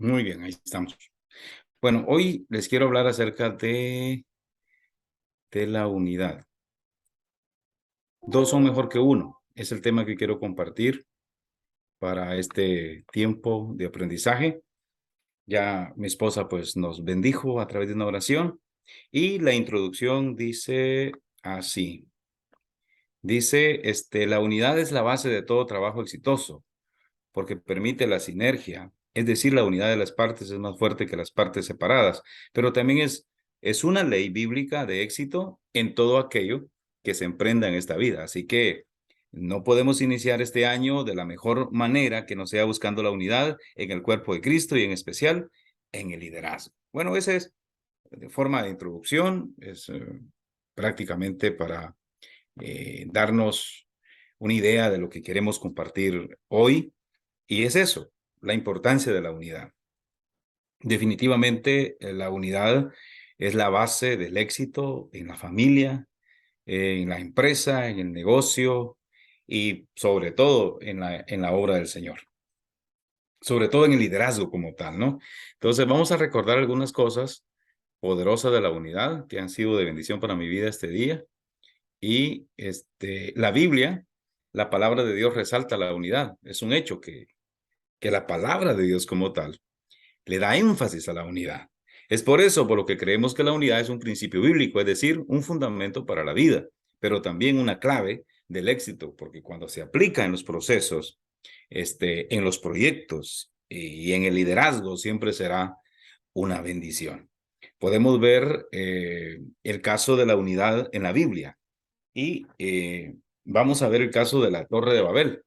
Muy bien, ahí estamos. Bueno, hoy les quiero hablar acerca de la unidad. Dos son mejor que uno. Es el tema que quiero compartir para este tiempo de aprendizaje. Ya mi esposa pues nos bendijo a través de una oración y la introducción dice así. Dice, la unidad es la base de todo trabajo exitoso porque permite la sinergia, es decir, la unidad de las partes es más fuerte que las partes separadas, pero también es una ley bíblica de éxito en todo aquello que se emprenda en esta vida. Así que no podemos iniciar este año de la mejor manera que no sea buscando la unidad en el cuerpo de Cristo y en especial en el liderazgo. Bueno, esa es de forma de introducción, es prácticamente para darnos una idea de lo que queremos compartir hoy. Y es eso, la importancia de la unidad. Definitivamente, la unidad es la base del éxito en la familia, en la empresa, en el negocio y sobre todo en la obra del Señor. Sobre todo en el liderazgo como tal, ¿no? Entonces, vamos a recordar algunas cosas poderosas de la unidad que han sido de bendición para mi vida este día. Y la Biblia, la palabra de Dios resalta la unidad. Es un hecho que la palabra de Dios como tal le da énfasis a la unidad. Es por eso por lo que creemos que la unidad es un principio bíblico, es decir, un fundamento para la vida, pero también una clave del éxito, porque cuando se aplica en los procesos, en los proyectos y en el liderazgo, siempre será una bendición. Podemos ver el caso de la unidad en la Biblia y vamos a ver el caso de la Torre de Babel.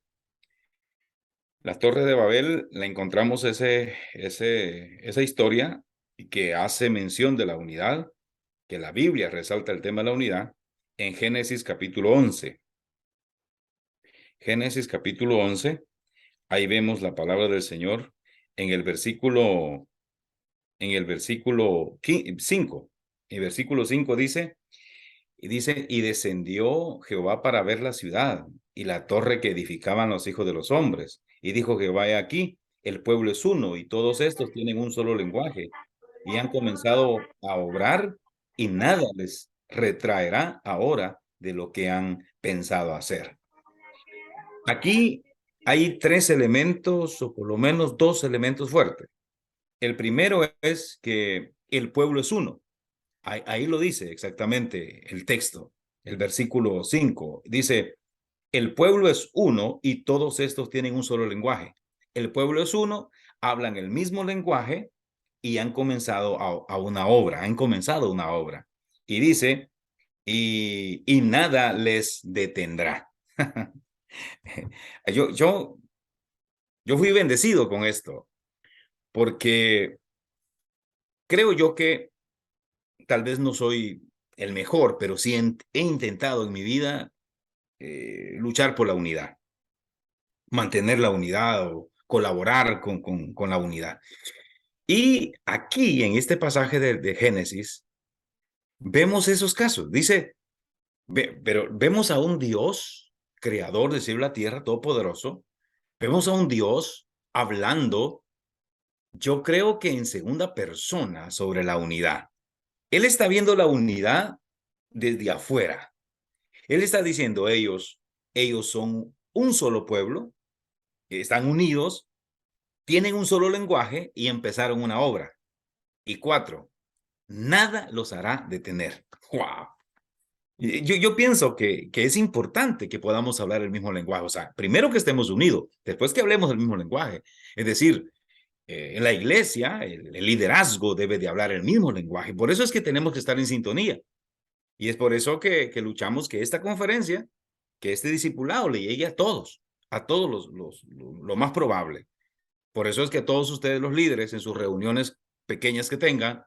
La Torre de Babel la encontramos esa historia que hace mención de la unidad, que la Biblia resalta el tema de la unidad en Génesis capítulo 11. Génesis capítulo 11, ahí vemos la palabra del Señor en el versículo, en el versículo 5. El versículo 5 dice, y descendió Jehová para ver la ciudad y la torre que edificaban los hijos de los hombres. Y dijo Jehová, he aquí, el pueblo es uno y todos estos tienen un solo lenguaje y han comenzado a obrar y nada les retraerá ahora de lo que han pensado hacer. Aquí hay tres elementos o por lo menos dos elementos fuertes. El primero es que el pueblo es uno. Ahí lo dice exactamente el texto, el versículo 5. Dice, el pueblo es uno y todos estos tienen un solo lenguaje. El pueblo es uno, hablan el mismo lenguaje y han comenzado a una obra, han comenzado una obra. Y dice, y nada les detendrá. yo, yo, yo fui bendecido con esto, porque creo yo que tal vez no soy el mejor, pero sí he intentado en mi vida luchar por la unidad, mantener la unidad o colaborar con la unidad. Y aquí, en este pasaje de Génesis, vemos esos casos. Dice, pero vemos a un Dios, creador del cielo y la tierra, todopoderoso. Vemos a un Dios hablando, yo creo que en segunda persona sobre la unidad. Él está viendo la unidad desde afuera. Él está diciendo, ellos son un solo pueblo, están unidos, tienen un solo lenguaje y empezaron una obra. Y cuatro, nada los hará detener. ¡Wow! Yo pienso que es importante que podamos hablar el mismo lenguaje. O sea, primero que estemos unidos, después que hablemos el mismo lenguaje. Es decir, en la iglesia, el liderazgo debe de hablar el mismo lenguaje. Por eso es que tenemos que estar en sintonía. Y es por eso que luchamos que esta conferencia, que este discipulado le llegue a todos lo más probable. Por eso es que todos ustedes, los líderes, en sus reuniones pequeñas que tengan,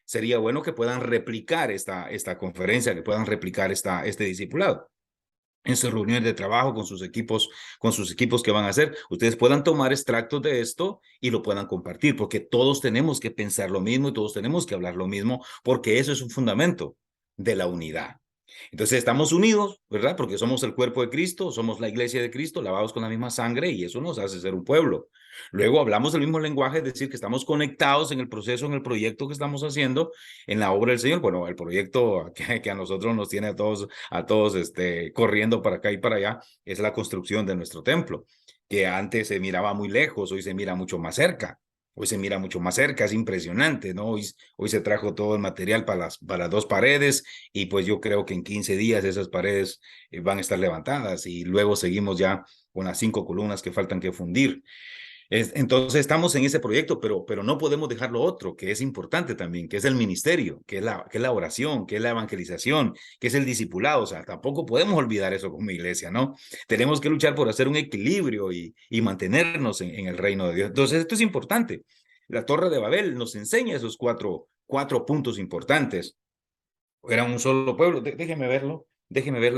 sería bueno que puedan replicar esta conferencia, que puedan replicar este discipulado en sus reuniones de trabajo con sus equipos que van a hacer. Ustedes puedan tomar extractos de esto y lo puedan compartir, porque todos tenemos que pensar lo mismo y todos tenemos que hablar lo mismo, porque eso es un fundamento de la unidad. Entonces estamos unidos, ¿verdad? Porque somos el cuerpo de Cristo, somos la iglesia de Cristo, lavados con la misma sangre y eso nos hace ser un pueblo. Luego hablamos el mismo lenguaje, es decir, que estamos conectados en el proceso, en el proyecto que estamos haciendo, en la obra del Señor. Bueno, el proyecto que a nosotros nos tiene a todos corriendo para acá y para allá es la construcción de nuestro templo, que antes se miraba muy lejos, hoy se mira mucho más cerca. Hoy se mira mucho más cerca, es impresionante, ¿no? Hoy se trajo todo el material para dos paredes y pues yo creo que en 15 días esas paredes van a estar levantadas y luego seguimos ya con las 5 columnas que faltan que fundir. Entonces estamos en ese proyecto, pero no podemos dejar lo otro, que es importante también, que es el ministerio, que es la oración, que es la evangelización, que es el discipulado. O sea, tampoco podemos olvidar eso como iglesia, ¿no? Tenemos que luchar por hacer un equilibrio y mantenernos en el reino de Dios. Entonces, esto es importante. La Torre de Babel nos enseña esos cuatro puntos importantes. Era un solo pueblo. Déjeme verlo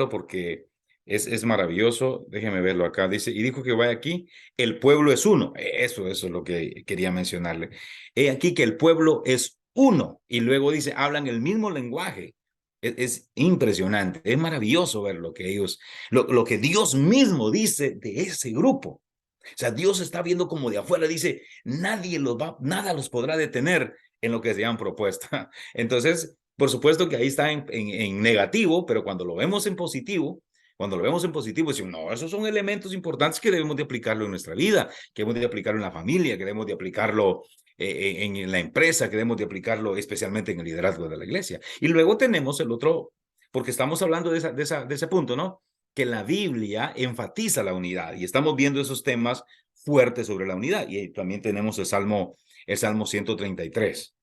porque es maravilloso. Déjeme verlo acá. Dice, y dijo que vaya aquí, el pueblo es uno. Eso es lo que quería mencionarle. He aquí que el pueblo es uno. Y luego dice, hablan el mismo lenguaje. Es impresionante, es maravilloso ver lo que lo que Dios mismo dice de ese grupo. O sea, Dios está viendo como de afuera, dice, nada los podrá detener en lo que se han propuesto. Entonces, por supuesto que ahí está en negativo, pero cuando lo vemos en positivo, decimos, no, esos son elementos importantes que debemos de aplicarlo en nuestra vida, que debemos de aplicarlo en la familia, que debemos de aplicarlo en la empresa, que debemos de aplicarlo especialmente en el liderazgo de la iglesia. Y luego tenemos el otro, porque estamos hablando de ese punto, ¿no? Que la Biblia enfatiza la unidad y estamos viendo esos temas fuertes sobre la unidad. Y también tenemos el Salmo 133.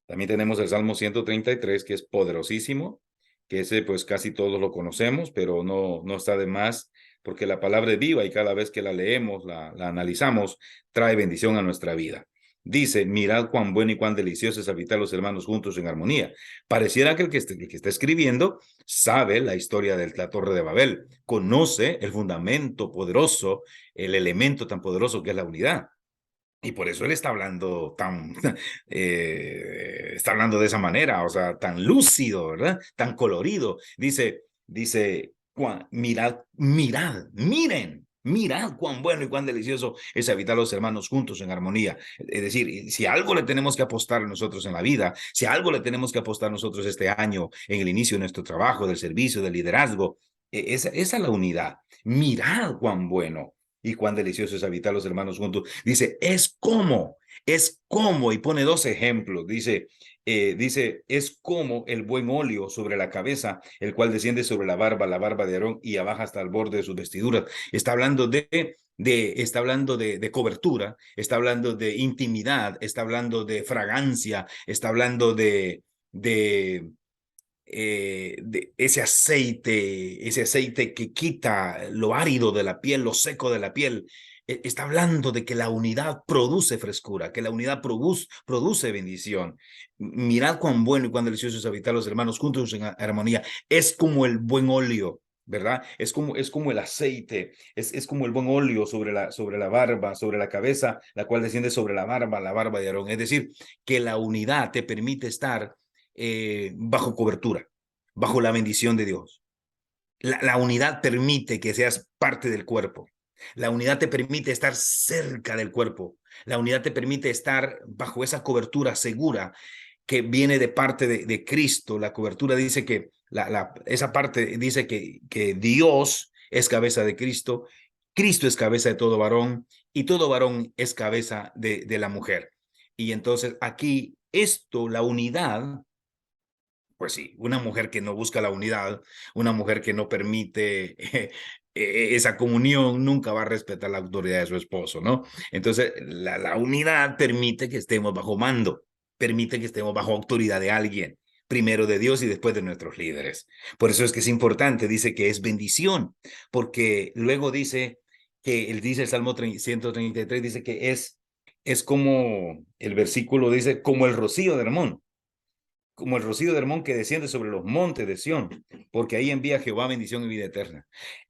También tenemos el Salmo 133, que es poderosísimo, que ese pues casi todos lo conocemos, pero no está de más, porque la palabra es viva y cada vez que la leemos, la analizamos, trae bendición a nuestra vida. Dice, mirad cuán bueno y cuán delicioso es habitar los hermanos juntos en armonía. Pareciera que el que está escribiendo sabe la historia de la Torre de Babel, conoce el fundamento poderoso, el elemento tan poderoso que es la unidad. Y por eso él está hablando está hablando de esa manera, o sea, tan lúcido, ¿verdad? Tan colorido. Dice, mirad cuán bueno y cuán delicioso es habitar los hermanos juntos en armonía. Es decir, si algo le tenemos que apostar nosotros en la vida, si algo le tenemos que apostar nosotros este año en el inicio de nuestro trabajo, del servicio, del liderazgo, esa es la unidad. Mirad cuán bueno y cuán delicioso es habitar los hermanos juntos. Dice, es como, y pone dos ejemplos. Dice, es como el buen óleo sobre la cabeza, el cual desciende sobre la barba de Aarón y abajo hasta el borde de sus vestiduras. Está hablando está hablando de cobertura, está hablando de intimidad, está hablando de fragancia, está hablando de ese aceite que quita lo árido de la piel, lo seco de la piel. Está hablando de que la unidad produce frescura, que la unidad produce bendición. Mirad cuán bueno y cuán delicioso es habitar los hermanos juntos en armonía. Es como el buen óleo, ¿verdad? Es como el aceite, es como el buen óleo sobre la barba, sobre la cabeza, la cual desciende sobre la barba de Aarón. Es decir, que la unidad te permite estar bajo cobertura, bajo la bendición de Dios. La unidad permite que seas parte del cuerpo. La unidad te permite estar cerca del cuerpo. La unidad te permite estar bajo esa cobertura segura que viene de parte de Cristo. La cobertura dice que, esa parte dice que Dios es cabeza de Cristo, Cristo es cabeza de todo varón y todo varón es cabeza de la mujer. Y entonces aquí la unidad, pues sí, una mujer que no busca la unidad, una mujer que no permite esa comunión, nunca va a respetar la autoridad de su esposo, ¿no? Entonces, la unidad permite que estemos bajo mando, permite que estemos bajo autoridad de alguien, primero de Dios y después de nuestros líderes. Por eso es que es importante, dice que es bendición, porque luego dice él dice el Salmo 133, dice que es como, el versículo dice, como el rocío de Hermón, como el rocío de Hermón que desciende sobre los montes de Sión, porque ahí envía Jehová bendición y vida eterna.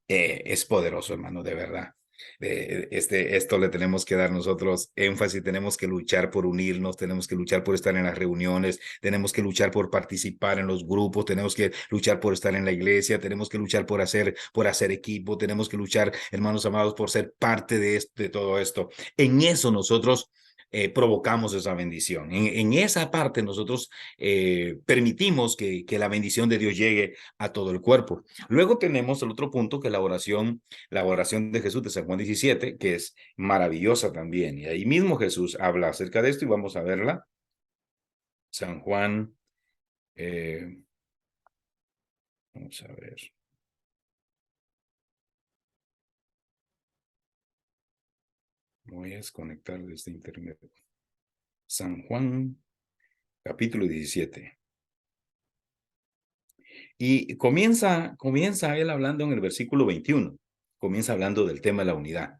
Es poderoso, hermano, de verdad. Esto le tenemos que dar nosotros énfasis, tenemos que luchar por unirnos, tenemos que luchar por estar en las reuniones, tenemos que luchar por participar en los grupos, tenemos que luchar por estar en la iglesia, tenemos que luchar por hacer equipo, tenemos que luchar, hermanos amados, por ser parte de todo esto. En eso nosotros provocamos esa bendición. En esa parte nosotros permitimos que la bendición de Dios llegue a todo el cuerpo. Luego tenemos el otro punto, que la oración de Jesús de San Juan 17, que es maravillosa también. Y ahí mismo Jesús habla acerca de esto y vamos a verla. San Juan, vamos a ver. Voy a desconectar desde internet. San Juan, capítulo 17. Y comienza él hablando en el versículo 21. Comienza hablando del tema de la unidad.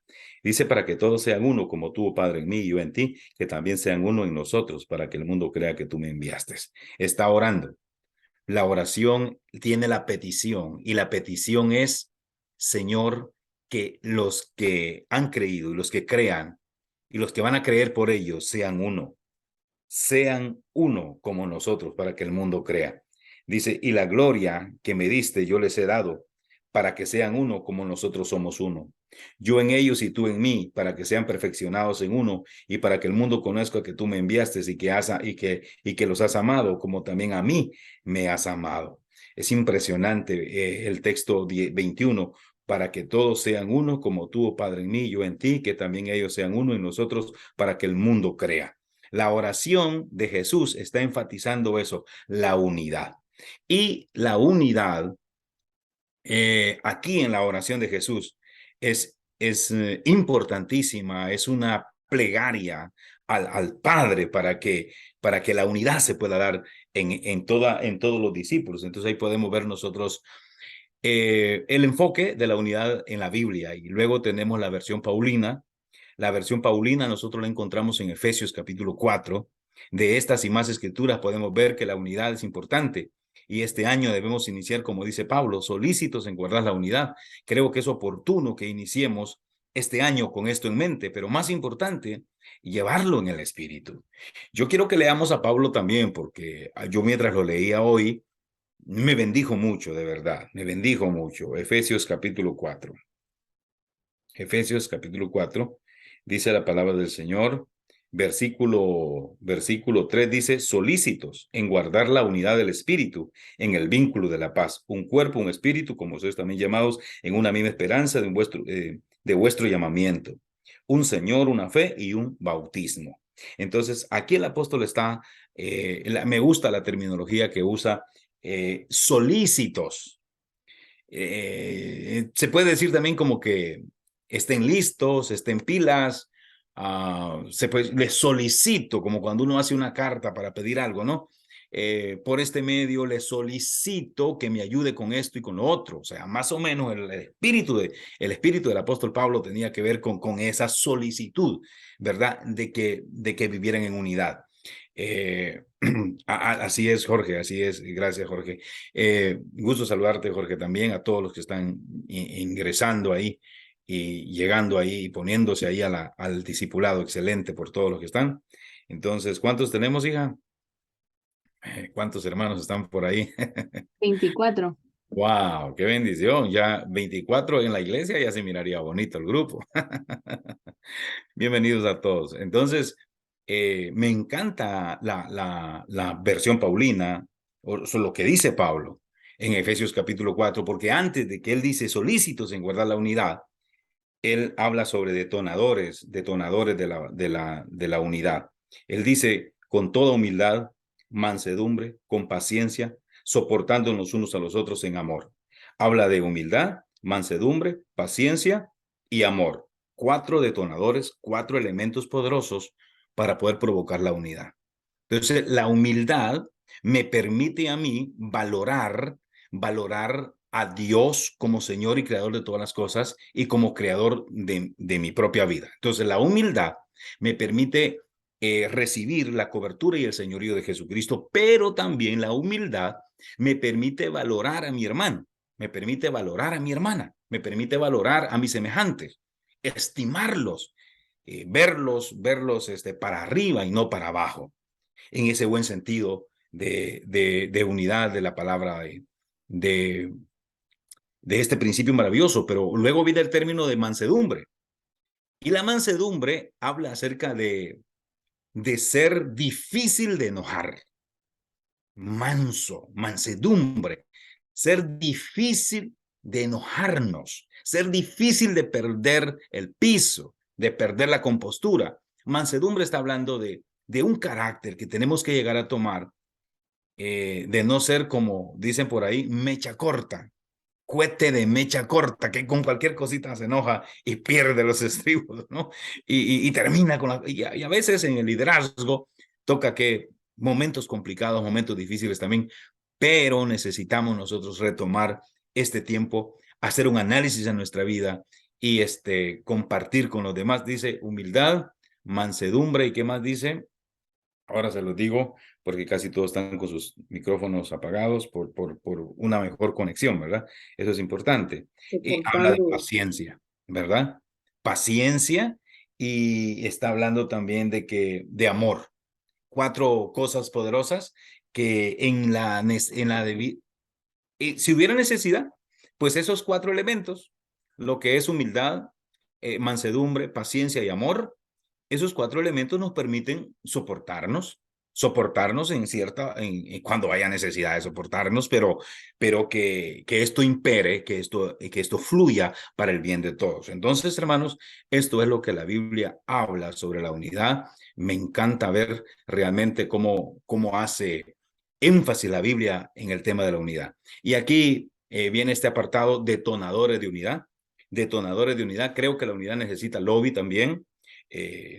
Dice, para que todos sean uno, como tú, Padre, en mí y yo en ti, que también sean uno en nosotros, para que el mundo crea que tú me enviaste. Está orando. La oración tiene la petición, y la petición es, Señor, que los que han creído y los que crean y los que van a creer por ellos sean uno como nosotros, para que el mundo crea. Dice, y la gloria que me diste yo les he dado, para que sean uno como nosotros somos uno. Yo en ellos y tú en mí, para que sean perfeccionados en uno, y para que el mundo conozca que tú me enviaste y que los has amado, como también a mí me has amado. Es impresionante el texto 21, para que todos sean uno, como tú, oh Padre, en mí, yo en ti, que también ellos sean uno en nosotros, para que el mundo crea. La oración de Jesús está enfatizando eso, la unidad. Y la unidad, aquí en la oración de Jesús, es importantísima, es una plegaria al Padre para que la unidad se pueda dar en todos los discípulos. Entonces ahí podemos ver nosotros el enfoque de la unidad en la Biblia. Y luego tenemos la versión paulina. La versión paulina nosotros la encontramos en Efesios capítulo 4. De estas y más escrituras podemos ver que la unidad es importante. Y este año debemos iniciar, como dice Pablo, solícitos en guardar la unidad. Creo que es oportuno que iniciemos este año con esto en mente, pero más importante, llevarlo en el espíritu. Yo quiero que leamos a Pablo también, porque yo mientras lo leía hoy, me bendijo mucho, de verdad, me bendijo mucho. Efesios capítulo 4. Efesios capítulo 4, dice la palabra del Señor, versículo 3 dice, solícitos en guardar la unidad del espíritu, en el vínculo de la paz, un cuerpo, un espíritu, como sois también llamados, en una misma esperanza de vuestro llamamiento, un Señor, una fe y un bautismo. Entonces, aquí el apóstol está, me gusta la terminología que usa, solícitos. Se puede decir también como que estén listos, estén pilas, les solicito, como cuando uno hace una carta para pedir algo, ¿no? Por este medio les solicito que me ayude con esto y con lo otro. O sea, más o menos el espíritu del apóstol Pablo tenía que ver con esa solicitud, ¿verdad? De que vivieran en unidad. Así es, Jorge, así es. Gracias, Jorge. Gusto saludarte, Jorge, también a todos los que están ingresando ahí y llegando ahí y poniéndose ahí al discipulado. Excelente por todos los que están. Entonces, ¿cuántos tenemos, hija? ¿Cuántos hermanos están por ahí? 24. Wow, qué bendición. Ya 24 en la iglesia, ya se miraría bonito el grupo. Bienvenidos a todos. Entonces, me encanta la versión paulina, o lo que dice Pablo en Efesios capítulo 4, porque antes de que él dice solícitos en guardar la unidad, él habla sobre detonadores de la unidad. Él dice, con toda humildad, mansedumbre, con paciencia, soportándonos unos a los otros en amor. Habla de humildad, mansedumbre, paciencia y amor. 4 detonadores, 4 elementos poderosos para poder provocar la unidad. Entonces, la humildad me permite a mí valorar a Dios como Señor y Creador de todas las cosas y como Creador de mi propia vida. Entonces, la humildad me permite recibir la cobertura y el señorío de Jesucristo, pero también la humildad me permite valorar a mi hermano, me permite valorar a mi hermana, me permite valorar a mis semejantes. estimarlos, verlos para arriba y no para abajo, en ese buen sentido de unidad de la palabra de, de este principio maravilloso. Pero luego viene el término de mansedumbre. Y la mansedumbre habla acerca de ser difícil de enojar. Mansedumbre, ser difícil de enojarnos, ser difícil de perder el piso, de perder la compostura. Mansedumbre está hablando de un carácter que tenemos que llegar a tomar, de no ser, como dicen por ahí, mecha corta, cohete de mecha corta, que con cualquier cosita se enoja y pierde los estribos, ¿no? Y termina con y a veces en el liderazgo toca que momentos complicados, momentos difíciles también, pero necesitamos nosotros retomar este tiempo, hacer un análisis en nuestra vida y compartir con los demás. Dice humildad, mansedumbre, ¿y qué más dice? Ahora se los digo porque casi todos están con sus micrófonos apagados por una mejor conexión, ¿verdad? Eso es importante. Y habla de Soportando. paciencia, ¿verdad? Paciencia, y está hablando también de amor. 4 cosas poderosas que si hubiera necesidad, pues esos 4 elementos, lo que es humildad, mansedumbre, paciencia y amor, esos 4 elementos nos permiten soportarnos cuando haya necesidad de soportarnos, pero que esto impere, que esto fluya para el bien de todos. Entonces, hermanos, esto es lo que la Biblia habla sobre la unidad. Me encanta ver realmente cómo hace énfasis la Biblia en el tema de la unidad. Y aquí viene este apartado, detonadores de unidad. Detonadores de unidad. Creo que la unidad necesita lobby también.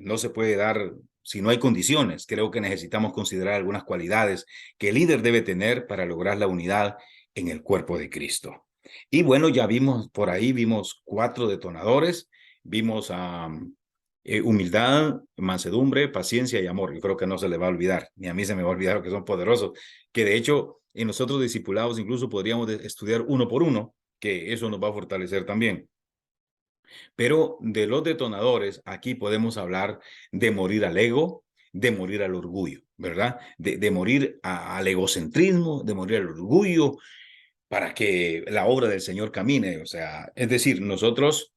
No se puede dar si no hay condiciones. Creo que necesitamos considerar algunas cualidades que el líder debe tener para lograr la unidad en el cuerpo de Cristo. Y bueno, ya vimos por ahí, vimos 4 detonadores, vimos humildad, mansedumbre, paciencia y amor. Yo creo que no se le va a olvidar, ni a mí se me va a olvidar, que son poderosos, que de hecho en nosotros discipulados incluso podríamos estudiar uno por uno, que eso nos va a fortalecer también. Pero de los detonadores, aquí podemos hablar de morir al ego, de morir al orgullo, ¿verdad? De morir al egocentrismo, de morir al orgullo, para que la obra del Señor camine. O sea, es decir, nosotros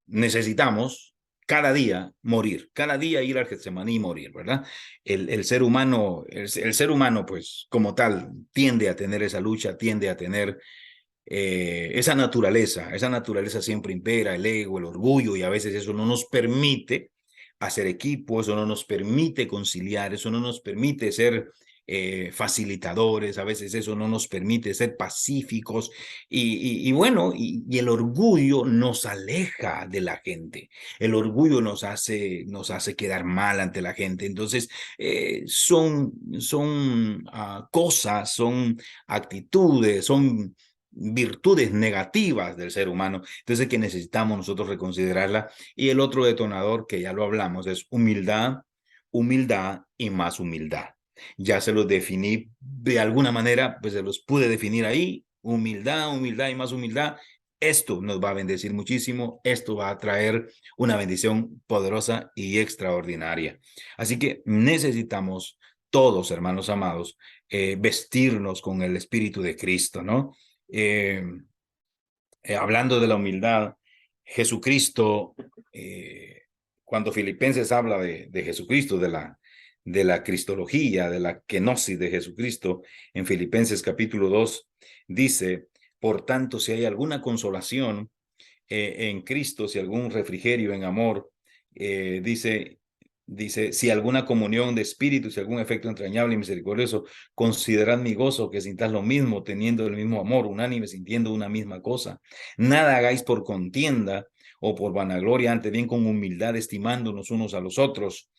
necesitamos cada día ir al Getsemaní y morir, ¿verdad? El ser humano, el ser humano, pues como tal, tiende a tener esa lucha, tiende a tener esa naturaleza siempre impera, el ego, el orgullo, y a veces eso no nos permite hacer equipo, eso no nos permite conciliar, eso no nos permite ser facilitadores, a veces eso no nos permite ser pacíficos, y bueno, y el orgullo nos aleja de la gente, el orgullo nos hace quedar mal ante la gente. Entonces son cosas, son actitudes, son virtudes negativas del ser humano, entonces que necesitamos nosotros reconsiderarla. Y el otro detonador, que ya lo hablamos, es humildad, humildad y más humildad. Ya se los definí de alguna manera, pues se los pude definir ahí: humildad, humildad y más humildad. Esto nos va a bendecir muchísimo, esto va a traer una bendición poderosa y extraordinaria. Así que necesitamos todos, hermanos amados, vestirnos con el Espíritu de Cristo, ¿no? Eh, Hablando de la humildad, Jesucristo, cuando Filipenses habla de Jesucristo, de la cristología, de la kenosis de Jesucristo, en Filipenses capítulo 2, dice: por tanto, si hay alguna consolación en Cristo, si algún refrigerio en amor, dice, si alguna comunión de espíritu, si algún efecto entrañable y misericordioso, considerad mi gozo, que sintáis lo mismo, teniendo el mismo amor, unánime, sintiendo una misma cosa. Nada hagáis por contienda o por vanagloria, antes bien con humildad, estimándonos unos a los otros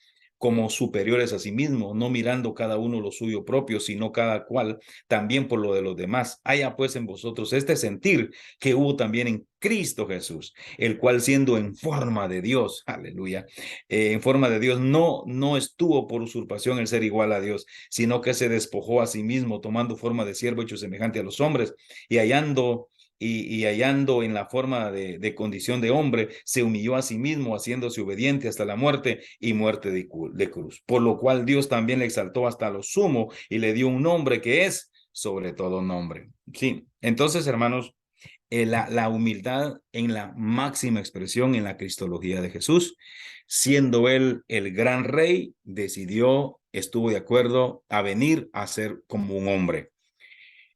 como superiores a sí mismos, no mirando cada uno lo suyo propio, sino cada cual también por lo de los demás. Haya pues en vosotros este sentir que hubo también en Cristo Jesús, el cual, siendo en forma de Dios, aleluya, en forma de Dios, no estuvo por usurpación el ser igual a Dios, sino que se despojó a sí mismo, tomando forma de siervo, hecho semejante a los hombres, y hallando y hallando en la forma de condición de hombre, se humilló a sí mismo, haciéndose obediente hasta la muerte y muerte de cruz. Por lo cual Dios también le exaltó hasta lo sumo y le dio un nombre que es sobre todo nombre. Sí, entonces, hermanos, la humildad en la máxima expresión en la cristología de Jesús, siendo él el gran rey, decidió, estuvo de acuerdo a venir a ser como un hombre.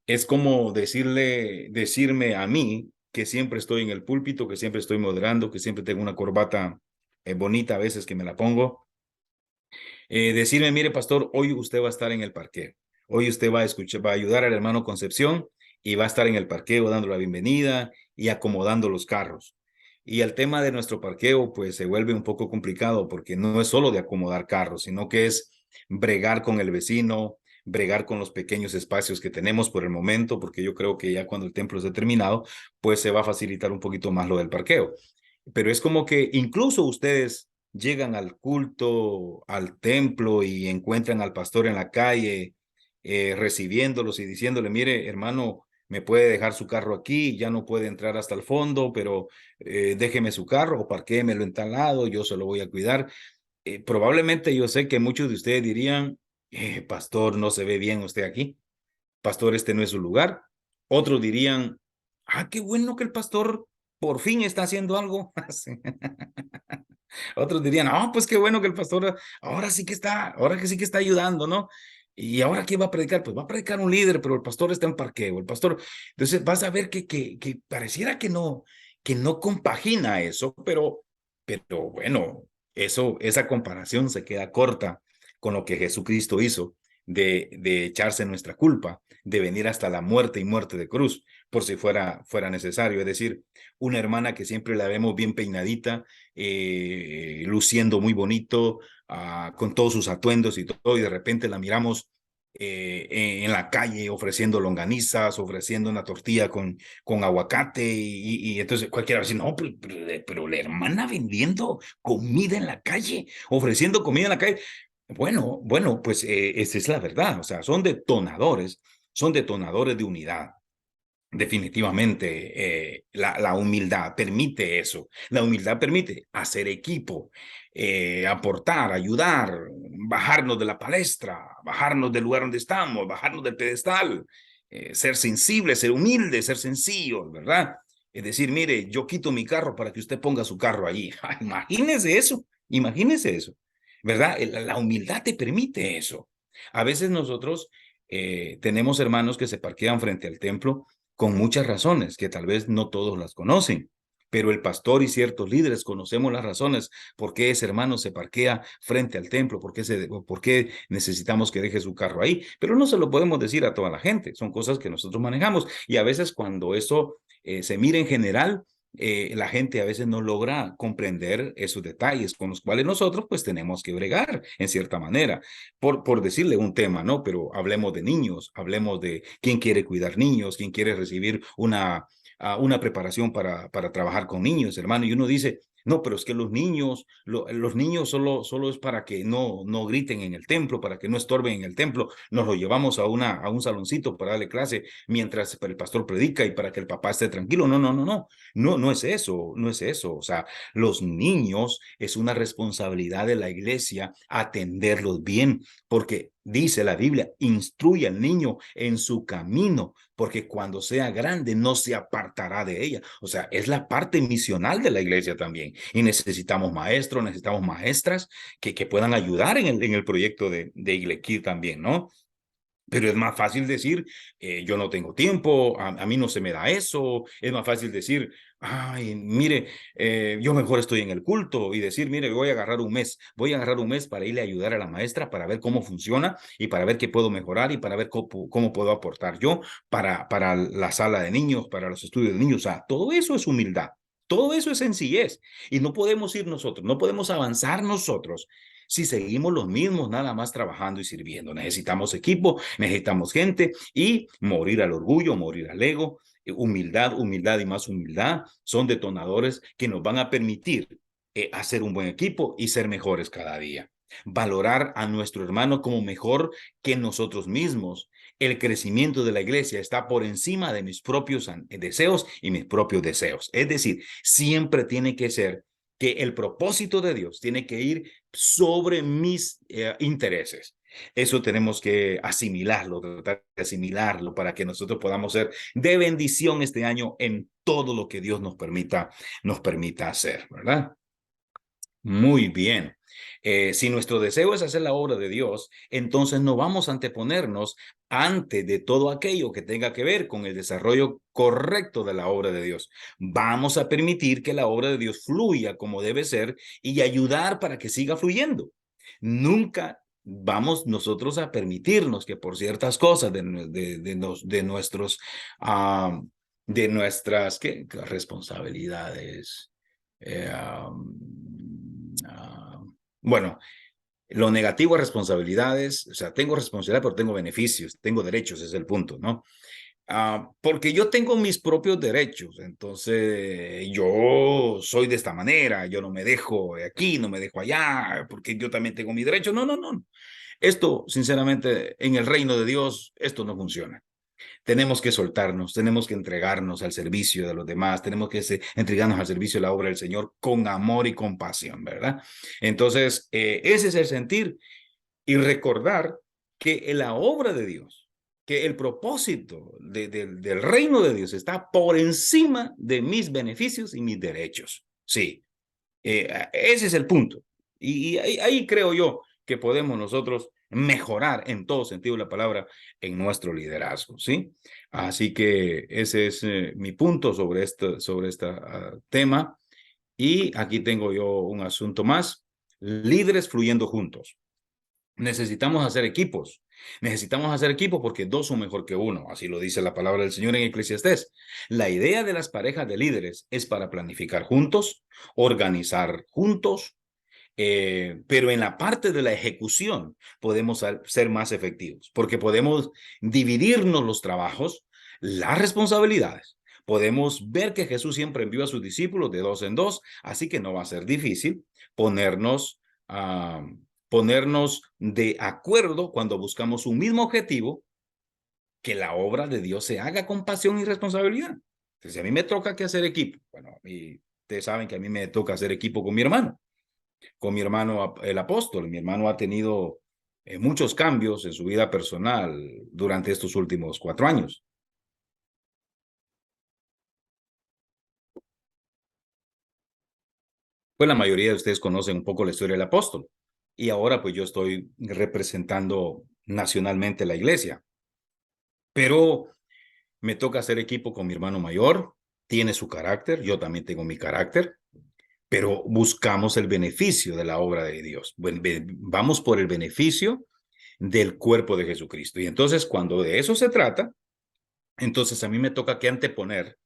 Es como decirme a mí que siempre estoy en el púlpito, que siempre estoy moderando, que siempre tengo una corbata bonita a veces que me la pongo. Decirme, mire, pastor, hoy usted va a estar en el parqueo. Hoy usted va a escuchar, va a ayudar al hermano Concepción y va a estar en el parqueo dando la bienvenida y acomodando los carros. Y el tema de nuestro parqueo, pues se vuelve un poco complicado porque no es solo de acomodar carros, sino que es bregar con el vecino, bregar con los pequeños espacios que tenemos por el momento, porque yo creo que ya cuando el templo esté terminado, pues se va a facilitar un poquito más lo del parqueo. Pero es como que incluso ustedes llegan al culto, al templo y encuentran al pastor en la calle recibiéndolos y diciéndole, mire, hermano, me puede dejar su carro aquí, ya no puede entrar hasta el fondo, pero déjeme su carro o parquémelo en tal lado, yo se lo voy a cuidar. Probablemente yo sé que muchos de ustedes dirían, pastor, no se ve bien usted aquí, pastor, este no es su lugar. Otros dirían, qué bueno que el pastor por fin está haciendo algo. Otros dirían, pues qué bueno que el pastor ahora que sí que está ayudando, ¿no? Y ahora ¿quién va a predicar? Pues va a predicar un líder, pero el pastor está en parqueo, el pastor. Entonces vas a ver que pareciera que no compagina eso, pero bueno, esa comparación se queda corta con lo que Jesucristo hizo de echarse nuestra culpa, de venir hasta la muerte y muerte de cruz, por si fuera necesario. Es decir, una hermana que siempre la vemos bien peinadita, luciendo muy bonito, con todos sus atuendos y todo, y de repente la miramos en la calle ofreciendo longanizas, ofreciendo una tortilla con aguacate, y entonces cualquiera va a decir, no, pero la hermana vendiendo comida en la calle, ofreciendo comida en la calle. Bueno, pues esa es la verdad, o sea, son detonadores de unidad. Definitivamente, la humildad permite eso. La humildad permite hacer equipo, aportar, ayudar, bajarnos de la palestra, bajarnos del lugar donde estamos, bajarnos del pedestal, ser sensibles, ser humildes, ser sencillos, ¿verdad? Es decir, mire, yo quito mi carro para que usted ponga su carro allí. Imagínese eso, ¿verdad? La humildad te permite eso. A veces nosotros tenemos hermanos que se parquean frente al templo con muchas razones que tal vez no todos las conocen, pero el pastor y ciertos líderes conocemos las razones por qué ese hermano se parquea frente al templo, por qué necesitamos que deje su carro ahí, pero no se lo podemos decir a toda la gente, son cosas que nosotros manejamos y a veces cuando eso se mira en general, la gente a veces no logra comprender esos detalles con los cuales nosotros pues tenemos que bregar en cierta manera, por decirle un tema, ¿no? Pero hablemos de niños, hablemos de quién quiere cuidar niños, quién quiere recibir una preparación para trabajar con niños, hermano, y uno dice, no, pero es que los niños solo es para que no griten en el templo, para que no estorben en el templo, nos lo llevamos a un saloncito para darle clase mientras el pastor predica y para que el papá esté tranquilo. No es eso, no es eso. O sea, los niños es una responsabilidad de la iglesia atenderlos bien, porque dice la Biblia, instruye al niño en su camino, porque cuando sea grande no se apartará de ella. O sea, es la parte misional de la iglesia también. Y necesitamos maestros, necesitamos maestras que puedan ayudar en el proyecto de Iglequí también, ¿no? Pero es más fácil decir, yo no tengo tiempo, a mí no se me da eso. Es más fácil decir, ay, mire, yo mejor estoy en el culto y decir, mire, voy a agarrar un mes para irle a ayudar a la maestra para ver cómo funciona y para ver qué puedo mejorar y para ver cómo puedo aportar yo para la sala de niños, para los estudios de niños. O sea, todo eso es humildad. Todo eso es sencillez y no podemos ir nosotros, no podemos avanzar nosotros si seguimos los mismos nada más trabajando y sirviendo. Necesitamos equipo, necesitamos gente y morir al orgullo, morir al ego. Humildad, humildad y más humildad son detonadores que nos van a permitir hacer un buen equipo y ser mejores cada día. Valorar a nuestro hermano como mejor que nosotros mismos El crecimiento de la iglesia está por encima de mis propios deseos y mis propios deseos. Es decir, siempre tiene que ser que el propósito de Dios tiene que ir sobre mis intereses. Eso tenemos que asimilarlo, tratar de asimilarlo para que nosotros podamos ser de bendición este año en todo lo que Dios nos permita hacer, ¿verdad? Muy bien. Si nuestro deseo es hacer la obra de Dios, entonces no vamos a anteponernos ante de todo aquello que tenga que ver con el desarrollo correcto de la obra de Dios. Vamos a permitir que la obra de Dios fluya como debe ser y ayudar para que siga fluyendo. Nunca vamos nosotros a permitirnos que por ciertas cosas de nuestros, de nuestras ¿qué? Responsabilidades. Eh, bueno, lo negativo es responsabilidades, o sea, tengo responsabilidad, pero tengo beneficios, tengo derechos, ese es el punto, ¿no? Porque yo tengo mis propios derechos, entonces yo soy de esta manera, yo no me dejo aquí, no me dejo allá, porque yo también tengo mis derechos. No, no, no. Esto, sinceramente, en el reino de Dios, esto no funciona. Tenemos que soltarnos, tenemos que entregarnos al servicio de los demás, tenemos que entregarnos al servicio de la obra del Señor con amor y compasión, ¿verdad? Entonces, ese es el sentir y recordar que la obra de Dios, que el propósito del reino de Dios está por encima de mis beneficios y mis derechos. Sí, ese es el punto. Y ahí creo yo que podemos nosotros mejorar en todo sentido de la palabra en nuestro liderazgo, ¿sí? Así que ese es mi punto sobre este tema. Y aquí tengo yo un asunto más. Líderes fluyendo juntos. Necesitamos hacer equipos. Necesitamos hacer equipos porque dos son mejor que uno. Así lo dice la palabra del Señor en Eclesiastés. La idea de las parejas de líderes es para planificar juntos, organizar juntos, pero en la parte de la ejecución podemos ser más efectivos porque podemos dividirnos los trabajos, las responsabilidades. Podemos ver que Jesús siempre envió a sus discípulos de dos en dos, así que no va a ser difícil ponernos, ponernos de acuerdo cuando buscamos un mismo objetivo, que la obra de Dios se haga con pasión y responsabilidad. Entonces, a mí me toca que hacer equipo. Bueno, y ustedes saben que a mí me toca hacer equipo con mi hermano el apóstol. Mi hermano ha tenido muchos cambios en su vida personal durante estos últimos 4 años. Pues la mayoría de ustedes conocen un poco la historia del apóstol. Y ahora pues yo estoy representando nacionalmente la iglesia. Pero me toca hacer equipo con mi hermano mayor. Tiene su carácter, yo también tengo mi carácter. Pero buscamos el beneficio de la obra de Dios. Vamos por el beneficio del cuerpo de Jesucristo. Y entonces, cuando de eso se trata, entonces a mí me toca que anteponer,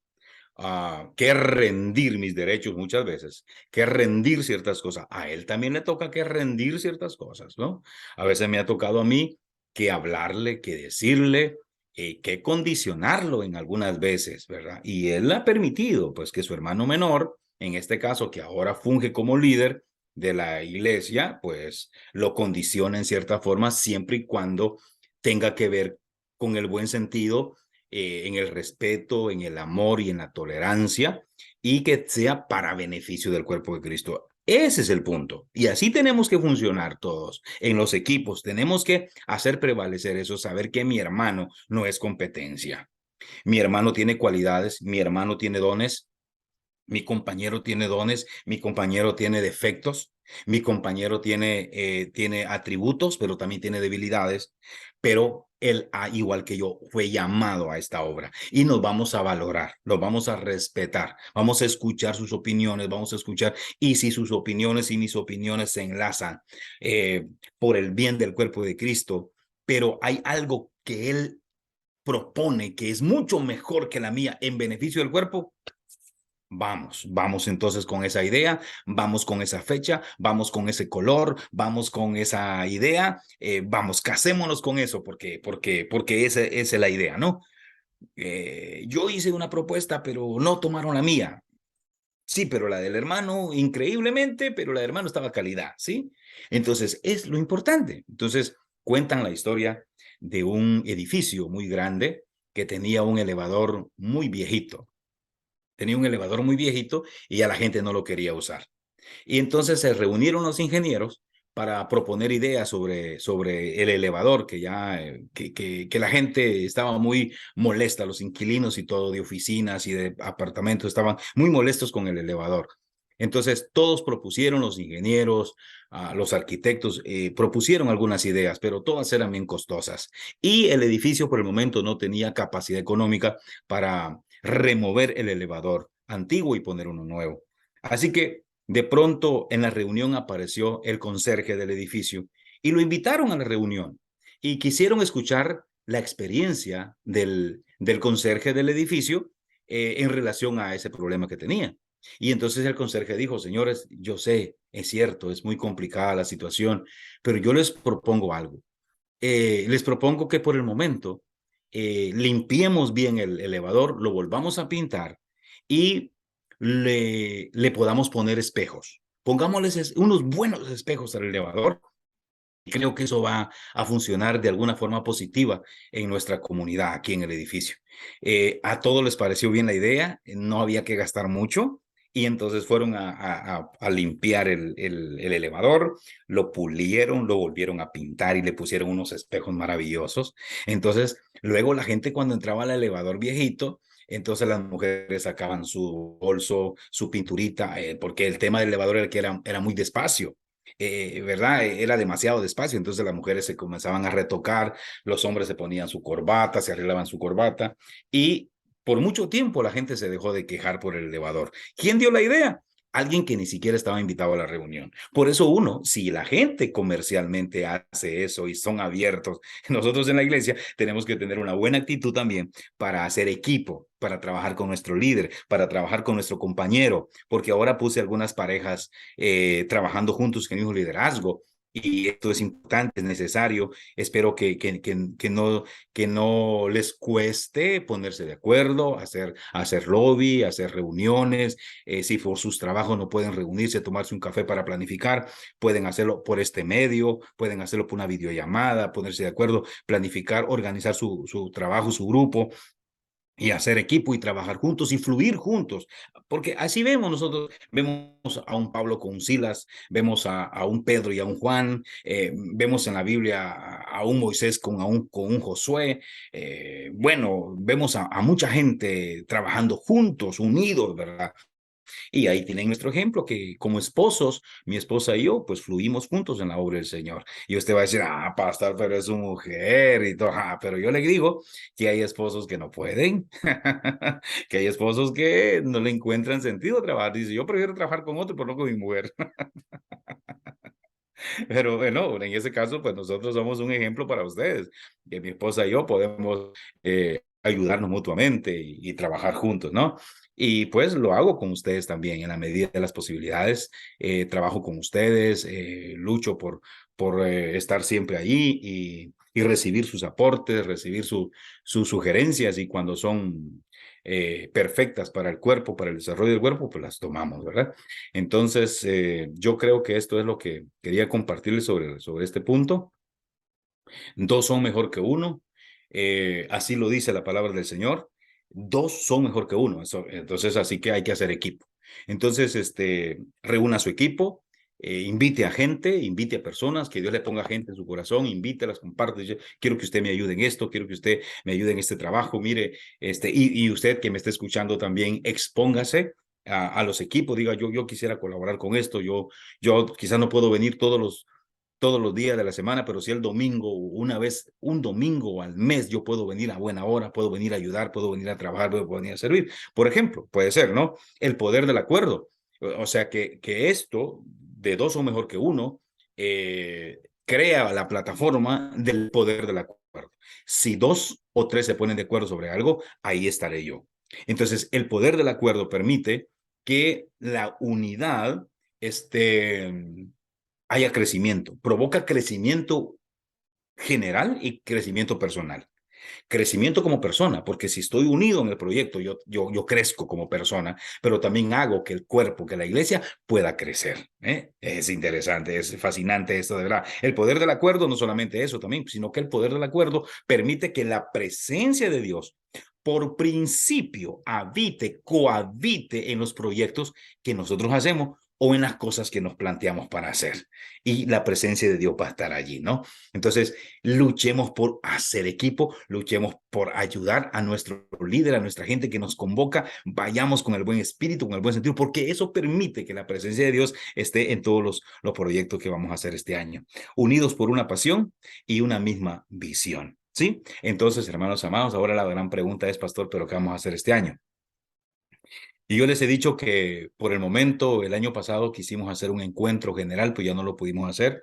que rendir mis derechos muchas veces, que rendir ciertas cosas. A él también le toca que rendir ciertas cosas, ¿no? A veces me ha tocado a mí que hablarle, que decirle, que condicionarlo en algunas veces, ¿verdad? Y él ha permitido, pues, que su hermano menor, en este caso, que ahora funge como líder de la iglesia, pues, lo condiciona en cierta forma siempre y cuando tenga que ver con el buen sentido, en el respeto, en el amor y en la tolerancia, y que sea para beneficio del cuerpo de Cristo. Ese es el punto. Y así tenemos que funcionar todos en los equipos. Tenemos que hacer prevalecer eso, saber que mi hermano no es competencia. Mi hermano tiene cualidades, mi hermano tiene dones, mi compañero tiene dones, mi compañero tiene defectos, mi compañero tiene atributos, pero también tiene debilidades, pero él, igual que yo, fue llamado a esta obra y nos vamos a valorar, los vamos a respetar, vamos a escuchar sus opiniones, vamos a escuchar, y si sus opiniones y mis opiniones se enlazan por el bien del cuerpo de Cristo, pero hay algo que él propone que es mucho mejor que la mía en beneficio del cuerpo. Vamos entonces con esa idea, vamos con esa fecha, vamos con ese color, vamos con esa idea, vamos, casémonos con eso, porque esa es la idea, ¿no? Yo hice una propuesta, pero no tomaron la mía. Sí, pero la del hermano, increíblemente, pero la del hermano estaba calidad, ¿sí? Entonces, es lo importante. Entonces, cuentan la historia de un edificio muy grande que tenía un elevador muy viejito. Tenía un elevador muy viejito y ya la gente no lo quería usar. Y entonces se reunieron los ingenieros para proponer ideas sobre el elevador, que ya que la gente estaba muy molesta, los inquilinos y todo de oficinas y de apartamentos estaban muy molestos con el elevador. Entonces todos propusieron, los ingenieros, los arquitectos, propusieron algunas ideas, pero todas eran bien costosas. Y el edificio por el momento no tenía capacidad económica para remover el elevador antiguo y poner uno nuevo. Así que de pronto en la reunión apareció el conserje del edificio y lo invitaron a la reunión y quisieron escuchar la experiencia del conserje del edificio en relación a ese problema que tenía. Y entonces el conserje dijo, señores, yo sé, es cierto, es muy complicada la situación, pero yo les propongo algo. Les propongo que por el momento limpiemos bien el elevador, lo volvamos a pintar y le podamos poner espejos. Pongámosles unos buenos espejos al elevador. Creo que eso va a funcionar de alguna forma positiva en nuestra comunidad, aquí en el edificio. A todos les pareció bien la idea, no había que gastar mucho y entonces fueron a limpiar el elevador, lo pulieron, lo volvieron a pintar y le pusieron unos espejos maravillosos. Entonces, luego la gente cuando entraba al elevador viejito, entonces las mujeres sacaban su bolso, su pinturita, porque el tema del elevador era que era muy despacio. ¿Verdad? Era demasiado despacio, entonces las mujeres se comenzaban a retocar, los hombres se ponían su corbata, se arreglaban su corbata y por mucho tiempo la gente se dejó de quejar por el elevador. ¿Quién dio la idea? Alguien que ni siquiera estaba invitado a la reunión. Por eso uno, si la gente comercialmente hace eso y son abiertos, nosotros en la iglesia tenemos que tener una buena actitud también para hacer equipo, para trabajar con nuestro líder, para trabajar con nuestro compañero, porque ahora puse algunas parejas trabajando juntos en un liderazgo. Y esto es importante, es necesario. Espero que no les cueste ponerse de acuerdo, hacer lobby, hacer reuniones. Si por sus trabajos no pueden reunirse, tomarse un café para planificar, pueden hacerlo por este medio, pueden hacerlo por una videollamada, ponerse de acuerdo, planificar, organizar su trabajo, su grupo y hacer equipo y trabajar juntos y fluir juntos, porque así vemos nosotros, vemos a un Pablo con un Silas, vemos a un Pedro y a un Juan, vemos en la Biblia a un Moisés con un Josué, bueno, vemos a mucha gente trabajando juntos, unidos, ¿verdad? Y ahí tienen nuestro ejemplo, que como esposos, mi esposa y yo, pues fluimos juntos en la obra del Señor. Y usted va a decir, pastor, pero es su mujer y todo. Pero yo le digo que hay esposos que no pueden, que hay esposos que no le encuentran sentido trabajar. Dice, yo prefiero trabajar con otro, pero no con mi mujer. Pero bueno, en ese caso, pues nosotros somos un ejemplo para ustedes, que mi esposa y yo podemos ayudarnos mutuamente y trabajar juntos, ¿no? Y pues lo hago con ustedes también, en la medida de las posibilidades, trabajo con ustedes, lucho por estar siempre allí y recibir sus aportes, recibir sus sugerencias y cuando son perfectas para el cuerpo, para el desarrollo del cuerpo, pues las tomamos, ¿verdad? Entonces, yo creo que esto es lo que quería compartirles sobre este punto. Dos son mejor que uno. Así lo dice la palabra del Señor. Dos son mejor que uno. Entonces, así que hay que hacer equipo. Entonces, reúna su equipo, invite a gente, invite a personas, que Dios le ponga gente en su corazón, invítelas, comparte. Dice, quiero que usted me ayude en esto, quiero que usted me ayude en este trabajo. Mire, y usted que me está escuchando también, expóngase a los equipos, diga yo quisiera colaborar con esto, yo quizás no puedo venir todos los días de la semana, pero si el domingo, una vez, un domingo al mes, yo puedo venir a buena hora, puedo venir a ayudar, puedo venir a trabajar, puedo venir a servir. Por ejemplo, puede ser, ¿no? El poder del acuerdo. O sea, que esto de dos o mejor que uno crea la plataforma del poder del acuerdo. Si dos o tres se ponen de acuerdo sobre algo, ahí estaré yo. Entonces, el poder del acuerdo permite que la unidad haya crecimiento, provoca crecimiento general y crecimiento personal. Crecimiento como persona, porque si estoy unido en el proyecto, yo crezco como persona, pero también hago que el cuerpo, que la iglesia pueda crecer. ¿Eh? Es interesante, es fascinante esto de verdad. El poder del acuerdo, no solamente eso también, sino que el poder del acuerdo permite que la presencia de Dios por principio habite, cohabite en los proyectos que nosotros hacemos o en las cosas que nos planteamos para hacer. Y la presencia de Dios va a estar allí, ¿no? Entonces, luchemos por hacer equipo, luchemos por ayudar a nuestro líder, a nuestra gente que nos convoca, vayamos con el buen espíritu, con el buen sentido, porque eso permite que la presencia de Dios esté en todos los proyectos que vamos a hacer este año, unidos por una pasión y una misma visión. ¿Sí? Entonces, hermanos amados, ahora la gran pregunta es, pastor, ¿pero qué vamos a hacer este año? Y yo les he dicho que por el momento, el año pasado quisimos hacer un encuentro general, pues ya no lo pudimos hacer.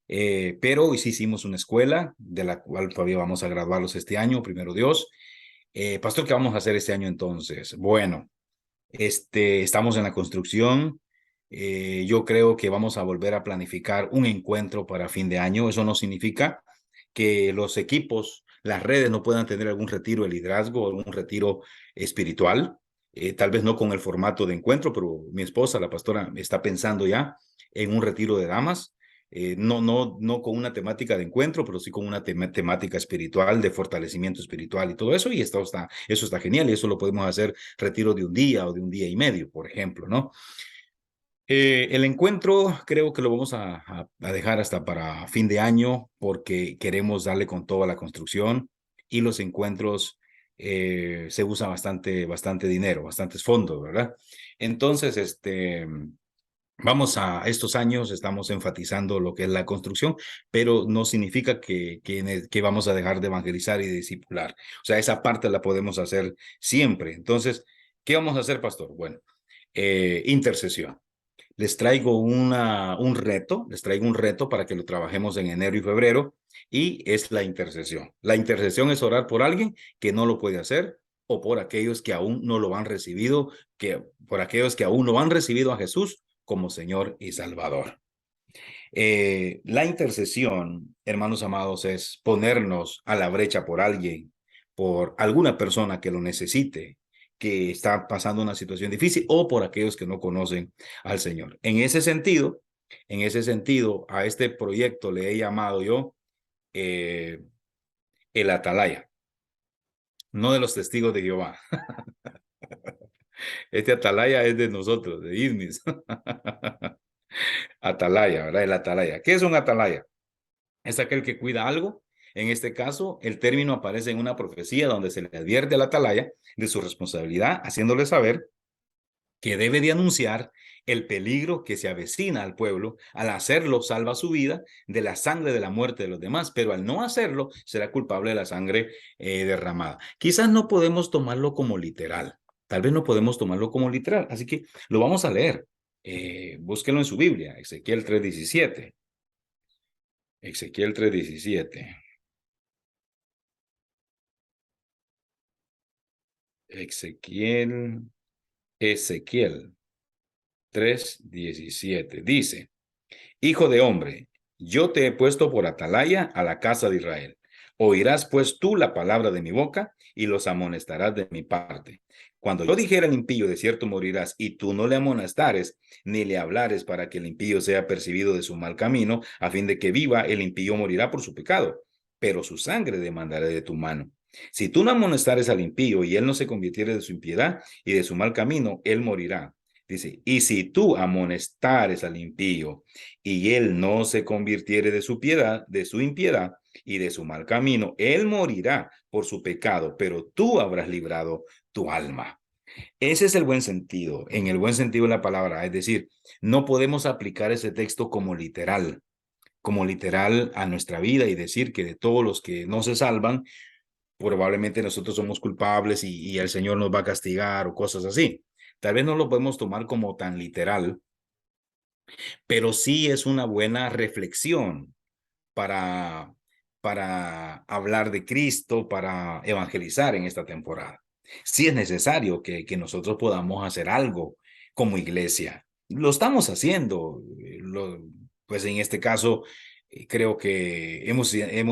Pero sí hicimos una escuela de la cual todavía vamos a graduarlos este año, primero Dios. Pastor, ¿qué vamos a hacer este año entonces? Bueno, estamos en la construcción. Yo creo que vamos a volver a planificar un encuentro para fin de año. Eso no significa que los equipos, las redes no puedan tener algún retiro de liderazgo, algún retiro espiritual. Tal vez no con el formato de encuentro, pero mi esposa, la pastora, está pensando ya en un retiro de damas. No con una temática de encuentro, pero sí con una temática espiritual, de fortalecimiento espiritual y todo eso. Y eso está genial y eso lo podemos hacer retiro de un día o de un día y medio, por ejemplo, ¿no? El encuentro creo que lo vamos a dejar hasta para fin de año porque queremos darle con toda la construcción y los encuentros se usa bastante dinero, bastantes fondos, ¿verdad? Entonces, vamos a estos años, estamos enfatizando lo que es la construcción, pero no significa que vamos a dejar de evangelizar y de discipular. O sea, esa parte la podemos hacer siempre. Entonces, ¿qué vamos a hacer, pastor? Bueno, intercesión. Les traigo un reto para que lo trabajemos en enero y febrero, y es la intercesión. La intercesión es orar por alguien que no lo puede hacer o por aquellos que aún no lo han recibido, por aquellos que aún no han recibido a Jesús como Señor y Salvador. La intercesión, hermanos amados, es ponernos a la brecha por alguien, por alguna persona que lo necesite, que está pasando una situación difícil o por aquellos que no conocen al Señor. En ese sentido, a este proyecto le he llamado yo eh, el Atalaya, no de los testigos de Jehová. Este Atalaya es de nosotros, de ISMIS. Atalaya, ¿verdad? El Atalaya. ¿Qué es un Atalaya? Es aquel que cuida algo. En este caso, el término aparece en una profecía donde se le advierte al atalaya de su responsabilidad, haciéndole saber que debe de anunciar el peligro que se avecina al pueblo. Al hacerlo, salva su vida de la sangre de la muerte de los demás, pero al no hacerlo, será culpable de la sangre derramada. Quizás no podemos tomarlo como literal. Tal vez no podemos tomarlo como literal. Así que lo vamos a leer. Búsquenlo en su Biblia, Ezequiel 3:17. Ezequiel 3:17. Ezequiel, Ezequiel 3:17. Dice, Hijo de hombre, yo te he puesto por atalaya a la casa de Israel. Oirás pues tú la palabra de mi boca y los amonestarás de mi parte. Cuando yo dijera al impío, de cierto morirás, y tú no le amonestares, ni le hablares para que el impío sea percibido de su mal camino, a fin de que viva, el impío morirá por su pecado, pero su sangre demandaré de tu mano. Si tú no amonestares al impío y él no se convirtiere de su impiedad y de su mal camino, él morirá. Dice, y si tú amonestares al impío y él no se convirtiere de su piedad, de su impiedad y de su mal camino, él morirá por su pecado, pero tú habrás librado tu alma. Ese es el buen sentido, en el buen sentido de la palabra. Es decir, no podemos aplicar ese texto como literal a nuestra vida y decir que de todos los que no se salvan, probablemente nosotros somos culpables y el Señor nos va a castigar o cosas así. Tal vez no lo podemos tomar como tan literal, pero sí es una buena reflexión para, para hablar de Cristo, para evangelizar en esta temporada. Sí es necesario que nosotros podamos hacer algo como iglesia. Lo estamos haciendo. Pues en este caso, creo que hemos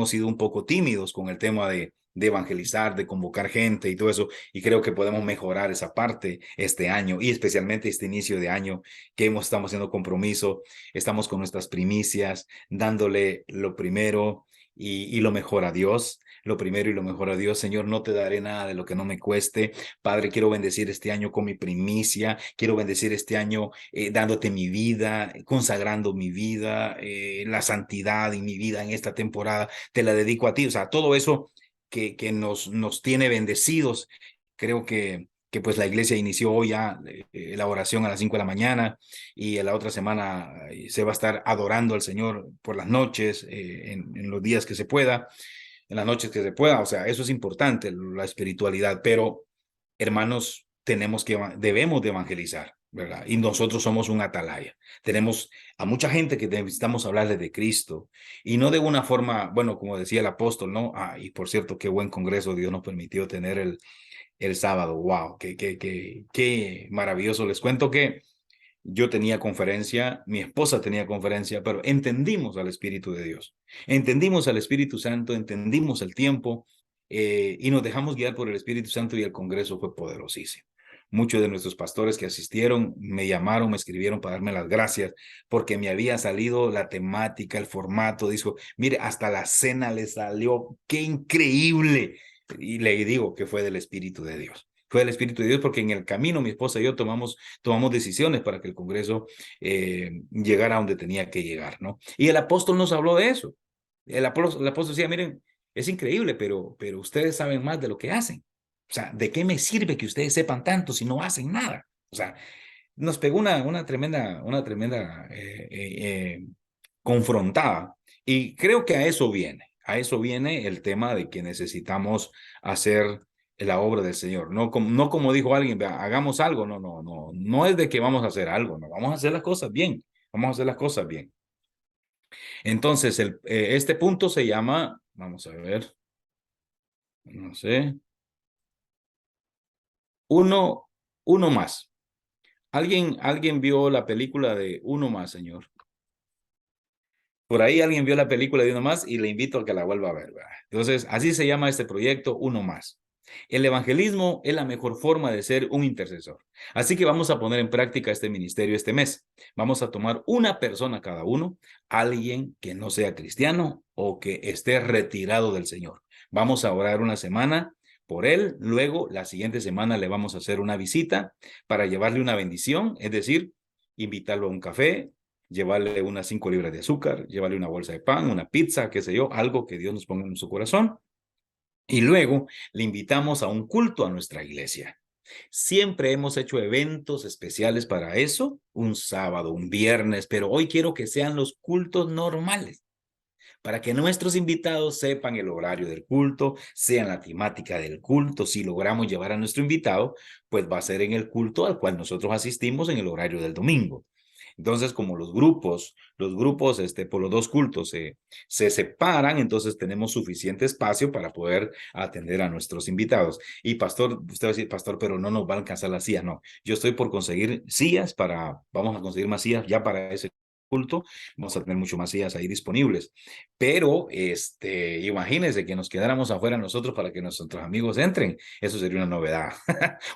sido un poco tímidos con el tema de evangelizar, de convocar gente y todo eso. Y creo que podemos mejorar esa parte este año y especialmente este inicio de año que estamos haciendo compromiso, estamos con nuestras primicias, dándole lo primero y lo mejor a Dios. Lo primero y lo mejor a Dios. Señor, no te daré nada de lo que no me cueste. Padre, quiero bendecir este año con mi primicia. Quiero bendecir este año dándote mi vida, consagrando mi vida, la santidad y mi vida en esta temporada. Te la dedico a ti. O sea, todo eso que nos tiene bendecidos. Creo que pues la iglesia inició hoy ya la oración a las 5 de la mañana y en la otra semana se va a estar adorando al Señor por las noches, en los días que se pueda, en las noches que se pueda. O sea, eso es importante, la espiritualidad, pero hermanos, debemos de evangelizar, ¿verdad? Y nosotros somos un atalaya. Tenemos a mucha gente que necesitamos hablarle de Cristo y no de una forma, bueno, como decía el apóstol, ¿no? Y por cierto, qué buen congreso Dios nos permitió tener el sábado. Wow, qué maravilloso. Les cuento que yo tenía conferencia, mi esposa tenía conferencia, pero entendimos al Espíritu de Dios, entendimos al Espíritu Santo, entendimos el tiempo y nos dejamos guiar por el Espíritu Santo y el congreso fue poderosísimo. Muchos de nuestros pastores que asistieron me llamaron, me escribieron para darme las gracias porque me había salido la temática, el formato. Dijo, mire, hasta la cena le salió, qué increíble. Y le digo que fue del Espíritu de Dios. Fue el Espíritu de Dios porque en el camino mi esposa y yo tomamos decisiones para que el Congreso llegara a donde tenía que llegar, ¿no? Y el apóstol nos habló de eso. El apóstol decía, miren, es increíble, pero ustedes saben más de lo que hacen. O sea, ¿de qué me sirve que ustedes sepan tanto si no hacen nada? O sea, nos pegó una tremenda confrontada. Y creo que a eso viene el tema de que necesitamos hacer la obra del Señor. No como dijo alguien, vea, hagamos algo, no es de que vamos a hacer algo, no, vamos a hacer las cosas bien, vamos a hacer las cosas bien. Entonces, este punto se llama, vamos a ver, no sé, uno, uno más. ¿Alguien vio la película de Uno Más, señor? Por ahí alguien vio la película de Uno Más y le invito a que la vuelva a ver, ¿verdad? Entonces, así se llama este proyecto, Uno Más. El evangelismo es la mejor forma de ser un intercesor. Así que vamos a poner en práctica este ministerio este mes. Vamos a tomar una persona cada uno, alguien que no sea cristiano o que esté retirado del Señor. Vamos a orar una semana por él. Luego, la siguiente semana le vamos a hacer una visita para llevarle una bendición, es decir, invitarlo a un café, llevarle unas 5 libras de azúcar, llevarle una bolsa de pan, una pizza, qué sé yo, algo que Dios nos ponga en su corazón. Y luego le invitamos a un culto a nuestra iglesia. Siempre hemos hecho eventos especiales para eso, un sábado, un viernes, pero hoy quiero que sean los cultos normales, para que nuestros invitados sepan el horario del culto, sean la temática del culto. Si logramos llevar a nuestro invitado, pues va a ser en el culto al cual nosotros asistimos en el horario del domingo. Entonces, como los grupos por los dos cultos se separan, entonces tenemos suficiente espacio para poder atender a nuestros invitados. Y pastor, usted va a decir, pastor, pero no nos va a alcanzar las sillas. No, yo estoy por conseguir sillas vamos a conseguir más sillas ya para ese culto. Vamos a tener mucho más sillas ahí disponibles. Pero, imagínense que nos quedáramos afuera nosotros para que nuestros amigos entren. Eso sería una novedad,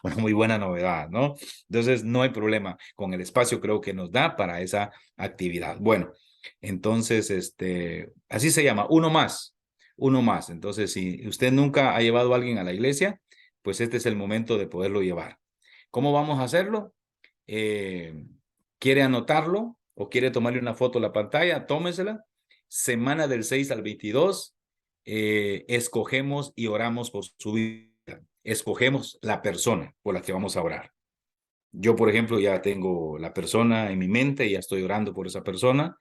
una muy buena novedad, ¿no? Entonces, no hay problema con el espacio, creo que nos da para esa actividad. Bueno, entonces, así se llama, uno más, uno más. Entonces, si usted nunca ha llevado a alguien a la iglesia, pues este es el momento de poderlo llevar. ¿Cómo vamos a hacerlo? ¿Quiere anotarlo o quiere tomarle una foto a la pantalla? Tómesela. Semana del 6 al 22, escogemos y oramos por su vida. Escogemos la persona por la que vamos a orar. Yo, por ejemplo, ya tengo la persona en mi mente, ya estoy orando por esa persona.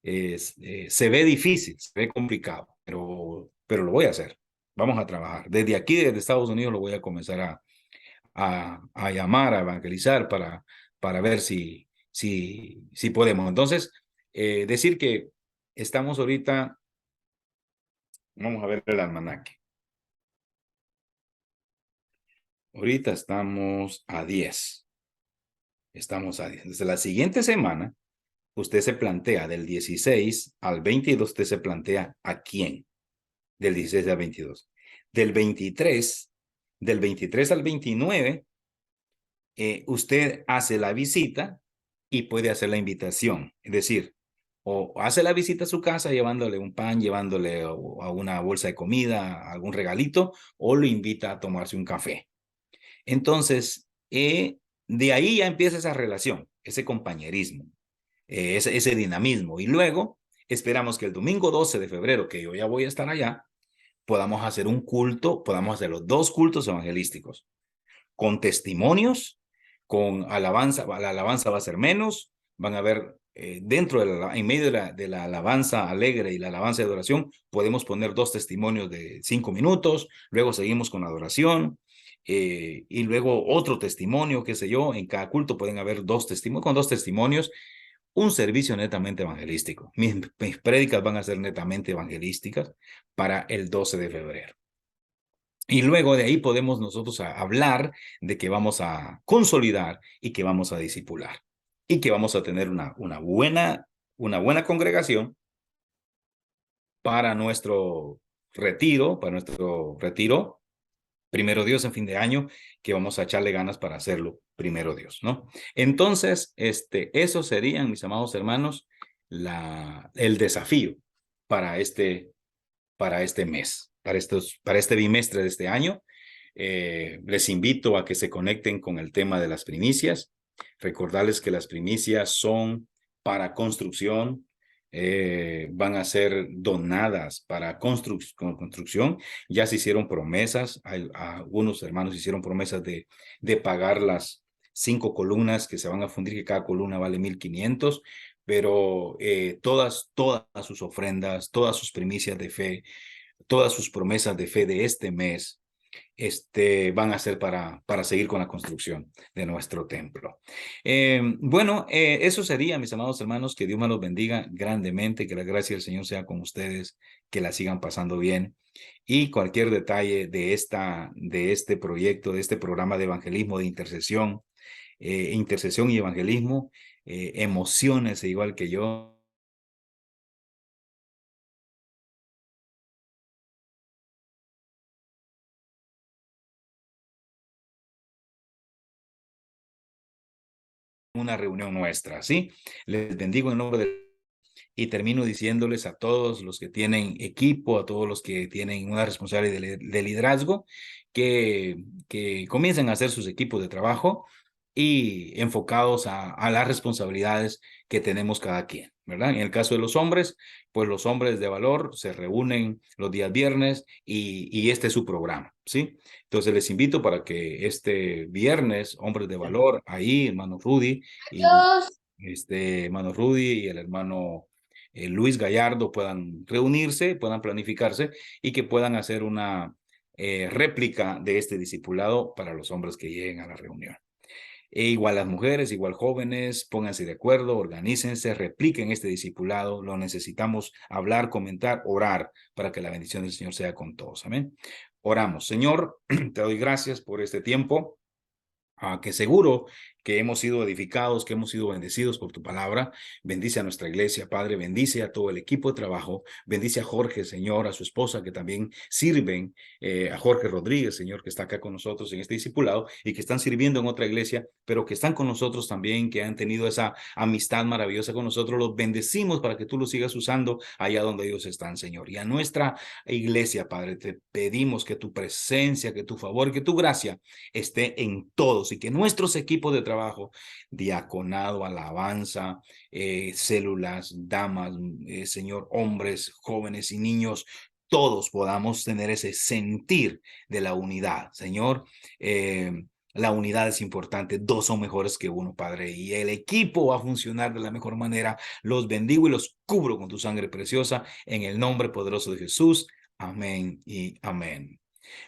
Se ve difícil, se ve complicado, pero lo voy a hacer. Vamos a trabajar. Desde aquí, desde Estados Unidos, lo voy a comenzar a llamar, a evangelizar para ver si podemos. Entonces, decir que estamos ahorita, vamos a ver el almanaque. Ahorita estamos a 10. Estamos a 10. Desde la siguiente semana, usted se plantea del 16 al 22, usted se plantea a quién, del 16 al 22. del 23, del 23 al 29, usted hace la visita y puede hacer la invitación. Es decir, o hace la visita a su casa llevándole un pan, llevándole a una bolsa de comida, algún regalito, o lo invita a tomarse un café. Entonces, de ahí ya empieza esa relación, ese compañerismo, ese dinamismo. Y luego esperamos que el domingo 12 de febrero, que yo ya voy a estar allá, podamos hacer un culto, podamos hacer los dos cultos evangelísticos con testimonios, con alabanza. La alabanza va a ser menos, van a ver dentro en medio de la alabanza alegre y la alabanza de adoración, podemos poner dos testimonios de 5 minutos, luego seguimos con la adoración, y luego otro testimonio, qué sé yo, en cada culto pueden haber dos testimonios, con dos testimonios, un servicio netamente evangelístico. Mis prédicas van a ser netamente evangelísticas para el 12 de febrero. Y luego de ahí podemos nosotros hablar de que vamos a consolidar y que vamos a discipular y que vamos a tener una buena congregación para nuestro retiro, primero Dios en fin de año, que vamos a echarle ganas para hacerlo primero Dios, ¿no? Entonces, eso serían, mis amados hermanos, el desafío para este mes, para este bimestre de este año. Les invito a que se conecten con el tema de las primicias. Recordarles que las primicias son para construcción, van a ser donadas para construcción. Ya se hicieron promesas, algunos hermanos hicieron promesas de pagar las 5 columnas que se van a fundir, que cada columna vale 1,500, pero todas sus ofrendas, todas sus primicias de fe, todas sus promesas de fe de este mes, van a ser para seguir con la construcción de nuestro templo. Bueno, eso sería, mis amados hermanos, que Dios me los bendiga grandemente, que la gracia del Señor sea con ustedes, que la sigan pasando bien. Y cualquier detalle de este proyecto, de este programa de evangelismo, de intercesión y evangelismo, emociónese igual que yo. Una reunión nuestra, ¿sí? Les bendigo en nombre de... Y termino diciéndoles a todos los que tienen equipo, a todos los que tienen una responsabilidad de liderazgo, que comiencen a hacer sus equipos de trabajo y enfocados a las responsabilidades que tenemos cada quien, ¿verdad? En el caso de los hombres, pues los hombres de valor se reúnen los días viernes y este es su programa, ¿sí? Entonces les invito para que este viernes, hombres de valor, ahí, hermano Rudy y hermano Rudy y el hermano Luis Gallardo puedan reunirse, puedan planificarse y que puedan hacer una réplica de este discipulado para los hombres que lleguen a la reunión. Igual las mujeres, igual jóvenes, pónganse de acuerdo, organícense, repliquen este discipulado. Lo necesitamos hablar, comentar, orar para que la bendición del Señor sea con todos. Amén. Oramos. Señor, te doy gracias por este tiempo. Que seguro que hemos sido edificados, que hemos sido bendecidos por tu palabra. Bendice a nuestra iglesia, Padre, bendice a todo el equipo de trabajo, bendice a Jorge, Señor, a su esposa que también sirven, a Jorge Rodríguez, Señor, que está acá con nosotros en este discipulado y que están sirviendo en otra iglesia, pero que están con nosotros también, que han tenido esa amistad maravillosa con nosotros. Los bendecimos para que tú los sigas usando allá donde ellos están, Señor. Y a nuestra iglesia, Padre, te pedimos que tu presencia, que tu favor, que tu gracia esté en todos y que nuestros equipos de trabajo, diaconado, alabanza, células, damas, Señor, hombres, jóvenes y niños, todos podamos tener ese sentir de la unidad, Señor. La unidad es importante, dos son mejores que uno, Padre, y el equipo va a funcionar de la mejor manera. Los bendigo y los cubro con tu sangre preciosa en el nombre poderoso de Jesús. Amén y amén.